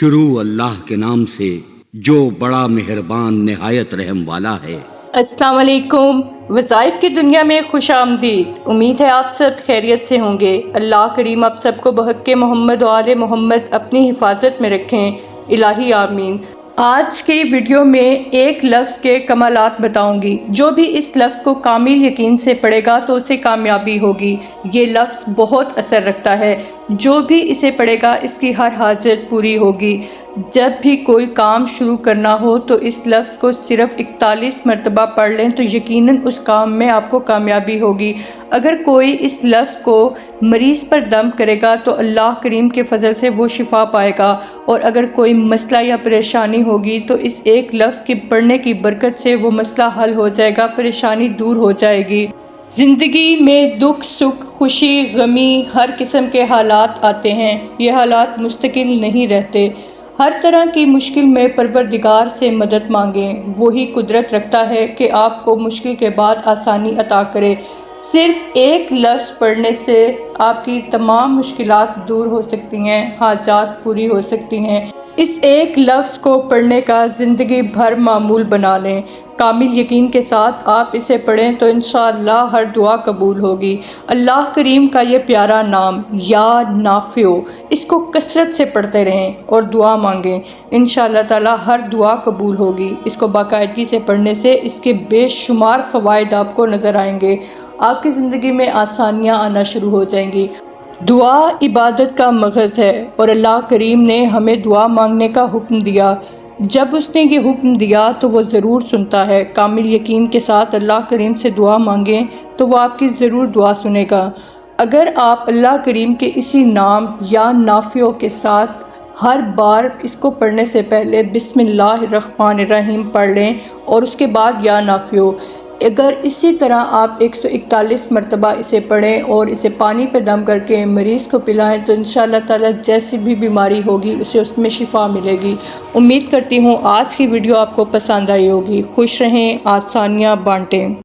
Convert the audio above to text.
شروع اللہ کے نام سے جو بڑا مہربان نہایت رحم والا ہے۔ السلام علیکم۔ وظائف کی دنیا میں خوش آمدید۔ امید ہے آپ سب خیریت سے ہوں گے۔ اللہ کریم آپ سب کو بحق محمد و آل محمد اپنی حفاظت میں رکھیں، الہی آمین۔ آج کی ویڈیو میں ایک لفظ کے کمالات بتاؤں گی، جو بھی اس لفظ کو کامل یقین سے پڑھے گا تو اسے کامیابی ہوگی۔ یہ لفظ بہت اثر رکھتا ہے، جو بھی اسے پڑھے گا اس کی ہر حاجت پوری ہوگی۔ جب بھی کوئی کام شروع کرنا ہو تو اس لفظ کو صرف 41 مرتبہ پڑھ لیں تو یقیناً اس کام میں آپ کو کامیابی ہوگی۔ اگر کوئی اس لفظ کو مریض پر دم کرے گا تو اللہ کریم کے فضل سے وہ شفا پائے گا، اور اگر کوئی مسئلہ یا پریشانی ہوگی تو اس ایک لفظ کے پڑھنے کی برکت سے وہ مسئلہ حل ہو جائے گا، پریشانی دور ہو جائے گی۔ زندگی میں دکھ، سکھ، خوشی، غمی، ہر قسم کے حالات آتے ہیں۔ یہ حالات مستقل نہیں رہتے۔ ہر طرح کی مشکل میں پروردگار سے مدد مانگیں، وہی قدرت رکھتا ہے کہ آپ کو مشکل کے بعد آسانی عطا کرے۔ صرف ایک لفظ پڑھنے سے آپ کی تمام مشکلات دور ہو سکتی ہیں، حاجات پوری ہو سکتی ہیں۔ اس ایک لفظ کو پڑھنے کا زندگی بھر معمول بنا لیں۔ کامل یقین کے ساتھ آپ اسے پڑھیں تو انشاءاللہ ہر دعا قبول ہوگی۔ اللہ کریم کا یہ پیارا نام یا نافع، اس کو کثرت سے پڑھتے رہیں اور دعا مانگیں، انشاءاللہ تعالی ہر دعا قبول ہوگی۔ اس کو باقاعدگی سے پڑھنے سے اس کے بے شمار فوائد آپ کو نظر آئیں گے۔ آپ کی زندگی میں آسانیاں آنا شروع ہو جائیں گی۔ دعا عبادت کا مغز ہے، اور اللہ کریم نے ہمیں دعا مانگنے کا حکم دیا۔ جب اس نے یہ حکم دیا تو وہ ضرور سنتا ہے۔ کامل یقین کے ساتھ اللہ کریم سے دعا مانگیں تو وہ آپ کی ضرور دعا سنے گا۔ اگر آپ اللہ کریم کے اسی نام یا نافع کے ساتھ ہر بار اس کو پڑھنے سے پہلے بسم اللہ الرحمن الرحیم پڑھ لیں اور اس کے بعد یا نافع، اگر اسی طرح آپ 141 مرتبہ اسے پڑھیں اور اسے پانی پہ دم کر کے مریض کو پلائیں تو انشاءاللہ تعالی جیسی بھی بیماری ہوگی اسے اس میں شفا ملے گی۔ امید کرتی ہوں آج کی ویڈیو آپ کو پسند آئی ہوگی۔ خوش رہیں، آسانیاں بانٹیں۔